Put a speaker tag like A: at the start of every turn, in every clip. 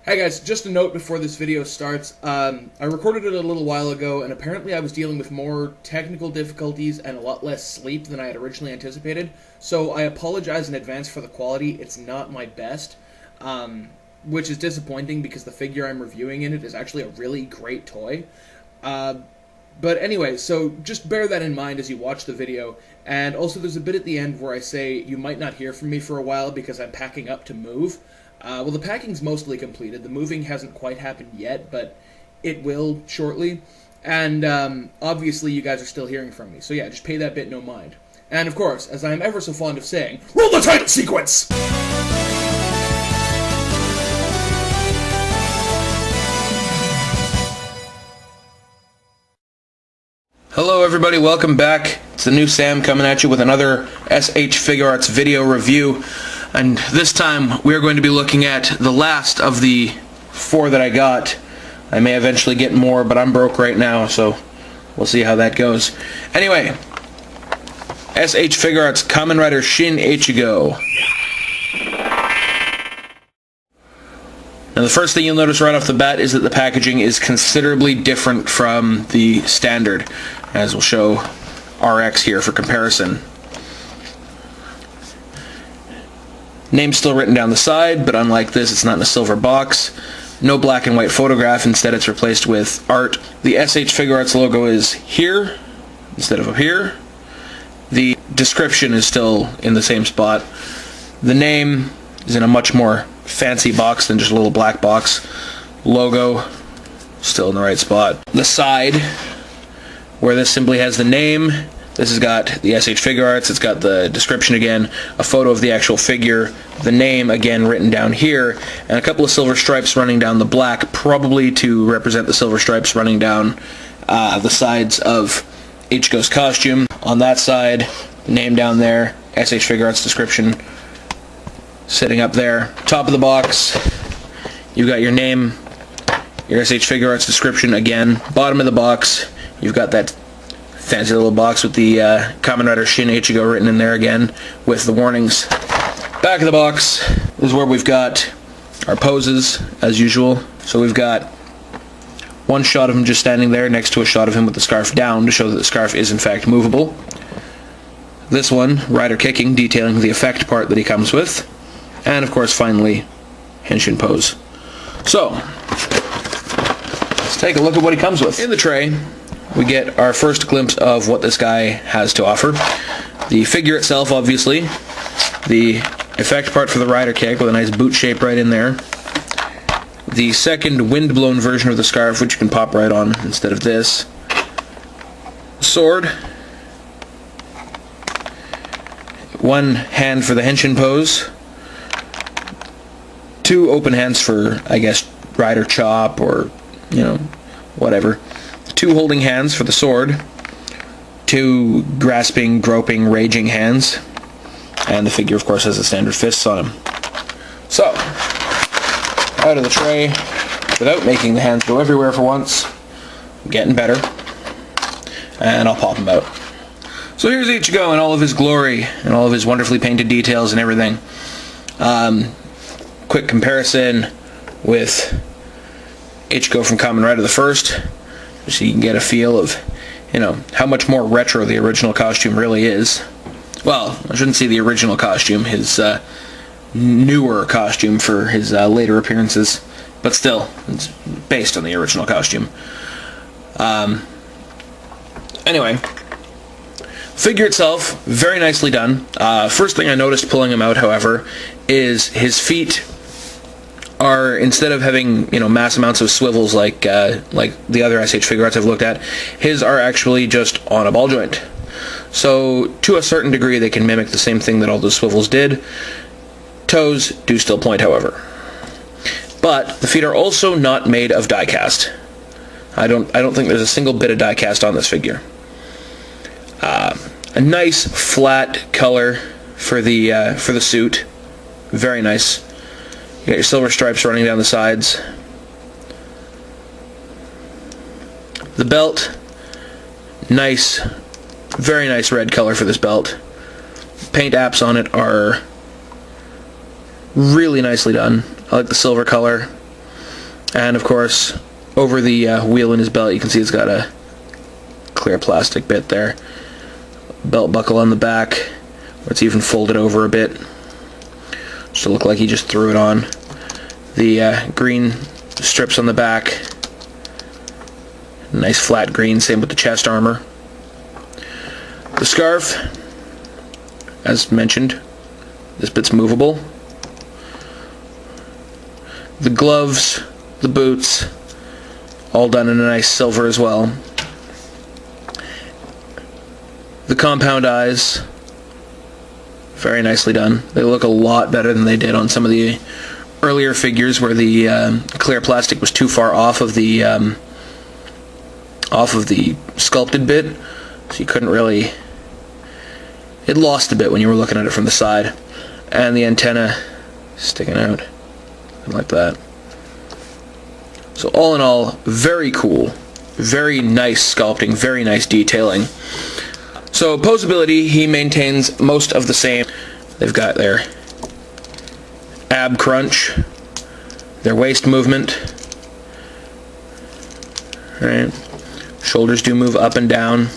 A: Hi guys, just a note before this video starts. I recorded it a little while ago, and apparently I was dealing with more technical difficulties and a lot less sleep than I had originally anticipated, so I apologize in advance for the quality. It's not my best, which is disappointing because the figure I'm reviewing in it is actually a really great toy. But anyway, so just bear that in mind as you watch the video, and also there's a bit at the end where I say you might not hear from me for a while because I'm packing up to move. Well, the packing's mostly completed. The moving hasn't quite happened yet, but it will shortly. And obviously you guys are still hearing from me, so yeah, just pay that bit no mind. And of course, as I am ever so fond of saying, roll the title sequence! Hello everybody, welcome back. It's the new Sam coming at you with another SH Figuarts video review. And this time we're going to be looking at the last of the 4 that I got. I may eventually get more, but I'm broke right now, so we'll see how that goes. Anyway, SH Figuarts Kamen Rider Shin Ichigo. Now the first thing you'll notice right off the bat is that the packaging is considerably different from the standard, as we'll show RX here for comparison. Name's still written down the side, but unlike this, it's not in a silver box. No black and white photograph, instead it's replaced with art. The SH Figuarts logo is here, instead of up here. The description is still in the same spot. The name is in a much more fancy box than just a little black box. Logo, still in the right spot. The side, where this simply has the name, this has got the SH Figuarts, it's got the description again, a photo of the actual figure, the name again written down here, and a couple of silver stripes running down the black, probably to represent the silver stripes running down the sides of Ichigo's costume. On that side, the name down there, SH Figuarts description sitting up there. Top of the box, you've got your name, your SH Figuarts description again. Bottom of the box, you've got that fancy little box with the Kamen Rider Shin Ichigo written in there again with the warnings. Back of the box is where we've got our poses as usual. So we've got one shot of him just standing there next to a shot of him with the scarf down to show that the scarf is in fact movable. This one, rider kicking, detailing the effect part that he comes with. And of course finally, Henshin pose. So, let's take a look at what he comes with. In the tray, we get our first glimpse of what this guy has to offer. The figure itself, obviously. The effect part for the rider kick with a nice boot shape right in there. The second wind-blown version of the scarf, which you can pop right on instead of this. Sword. One hand for the Henshin pose. 2 open hands for, I guess, rider chop or, you know, whatever. 2 holding hands for the sword, 2 grasping, groping, raging hands, and the figure of course has the standard fists on him. So, out of the tray, without making the hands go everywhere for once, I'm getting better, and I'll pop him out. So here's Ichigo in all of his glory, and all of his wonderfully painted details and everything. Quick comparison with Ichigo from Kamen Rider the First, so you can get a feel of, you know, how much more retro the original costume really is. Well, I shouldn't say the original costume, his newer costume for his later appearances, but still, it's based on the original costume. Anyway, figure itself, very nicely done. First thing I noticed pulling him out, however, is his feet are, instead of having, you know, mass amounts of swivels like the other SH Figuarts I've looked at, his are actually just on a ball joint. So to a certain degree they can mimic the same thing that all those swivels did. Toes do still point, however. But the feet are also not made of die cast. I don't think there's a single bit of die cast on this figure. A nice flat color for the suit. Very nice. You got your silver stripes running down the sides. The belt, nice, very nice red color for this belt. Paint apps on it are really nicely done. I like the silver color. And of course, over the wheel in his belt, you can see it's got a clear plastic bit there. Belt buckle on the back, where it's even folded over a bit, just to look like he just threw it on. The green strips on the back, nice flat green, same with the chest armor. The scarf, as mentioned, this bit's movable. The gloves, the boots, all done in a nice silver as well. The compound eyes, very nicely done. They look a lot better than they did on some of the earlier figures where the clear plastic was too far off of the sculpted bit, so you couldn't really... It lost a bit when you were looking at it from the side. And the antenna sticking out like that. So all in all, very cool, very nice sculpting, very nice detailing. So posability, he maintains most of the same. They've got their ab crunch, their waist movement, right? Shoulders do move up and down.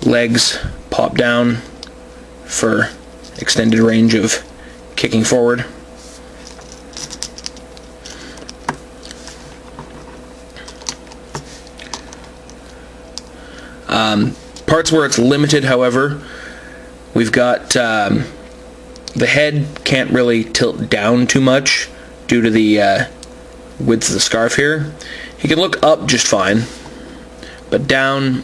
A: Legs pop down for extended range of kicking forward. Parts where it's limited, however, we've got the head can't really tilt down too much due to the width of the scarf here. He can look up just fine, but down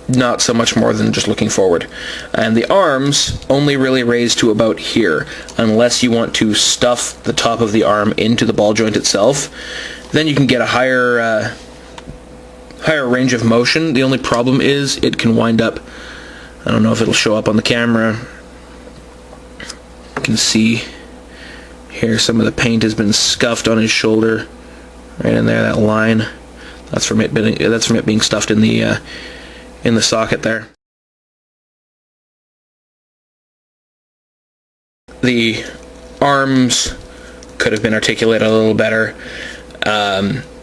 A: not so much more than just looking forward. And the arms only really raise to about here, unless you want to stuff the top of the arm into the ball joint itself. Then you can get a higher range of motion. The only problem is it can wind up, I don't know if it'll show up on the camera. You can see here some of the paint has been scuffed on his shoulder, right in there, that line. That's from it being stuffed in the socket there. The arms could have been articulated a little better.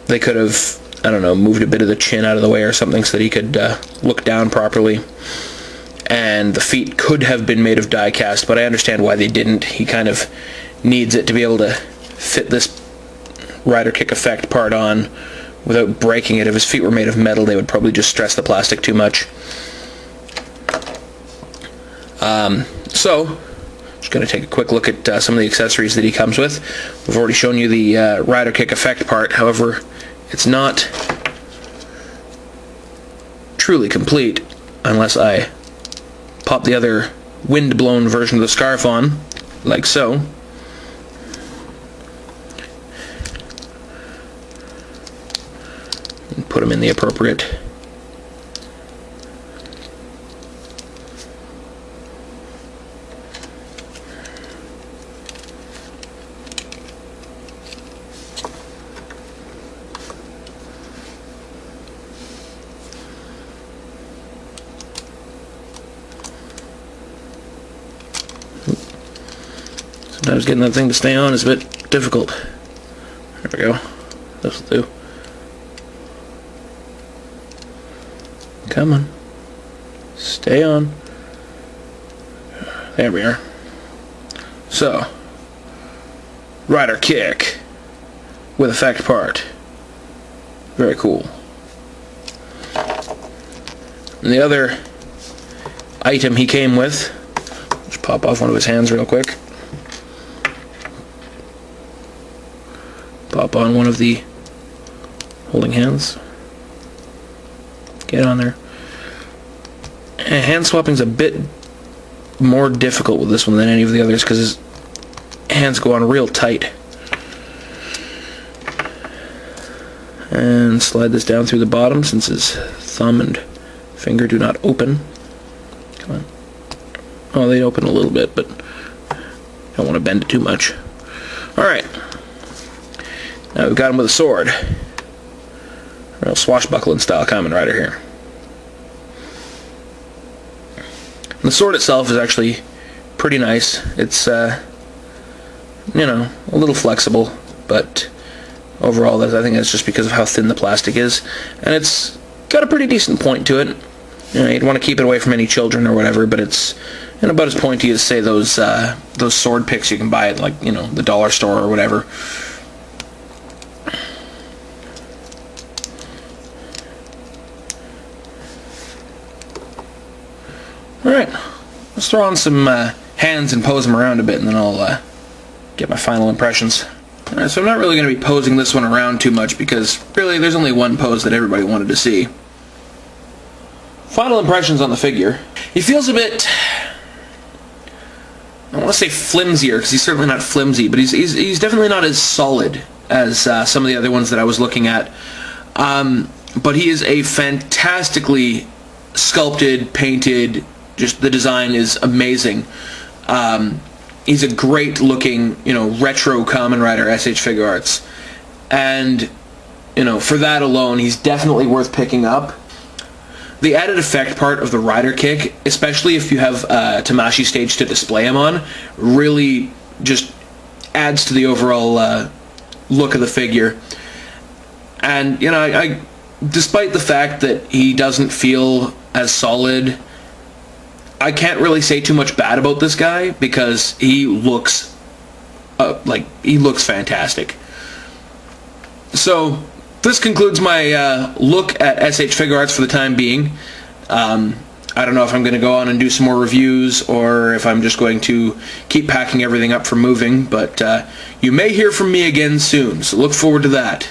A: They could have, I don't know, moved a bit of the chin out of the way or something so that he could look down properly. And the feet could have been made of die cast, but I understand why they didn't. He kind of needs it to be able to fit this rider kick effect part on without breaking it. If his feet were made of metal, they would probably just stress the plastic too much. So, just going to take a quick look at some of the accessories that he comes with. We've already shown you the rider kick effect part. However, it's not truly complete unless I pop the other wind-blown version of the scarf on, like so. And put them in the appropriate Sometimes getting that thing to stay on is a bit difficult. There we go. This will do. Come on. Stay on. There we are. So, rider kick with effect part. Very cool. And the other item he came with, just pop off one of his hands real quick. Pop on one of the holding hands. Get on there. And hand swapping's a bit more difficult with this one than any of the others because his hands go on real tight. And slide this down through the bottom since his thumb and finger do not open. Come on. Oh, they open a little bit, but don't want to bend it too much. Alright. Now we've got him with a sword. Real swashbuckling style Kamen Rider here. And the sword itself is actually pretty nice. It's, you know, a little flexible, but overall. I think that's just because of how thin the plastic is, and it's got a pretty decent point to it. You know, you'd want to keep it away from any children or whatever, but it's about as pointy as, say, those sword picks you can buy at, like, you know, the dollar store or whatever. Alright, let's throw on some hands and pose them around a bit, and then I'll get my final impressions. Alright, so I'm not really going to be posing this one around too much, because really there's only one pose that everybody wanted to see. Final impressions on the figure. He feels a bit, I don't want to say flimsier, because he's certainly not flimsy, but he's definitely not as solid as some of the other ones that I was looking at. But he is a fantastically sculpted, painted, just the design is amazing. He's a great looking, you know, retro Kamen Rider SH Figuarts. And, you know, for that alone, he's definitely worth picking up. The added effect part of the rider kick, especially if you have a Tamashi stage to display him on, really just adds to the overall look of the figure. And, you know, despite the fact that he doesn't feel as solid, I can't really say too much bad about this guy, because he looks fantastic. So this concludes my look at SH Figuarts for the time being. I don't know if I'm going to go on and do some more reviews, or if I'm just going to keep packing everything up for moving, but you may hear from me again soon, so look forward to that.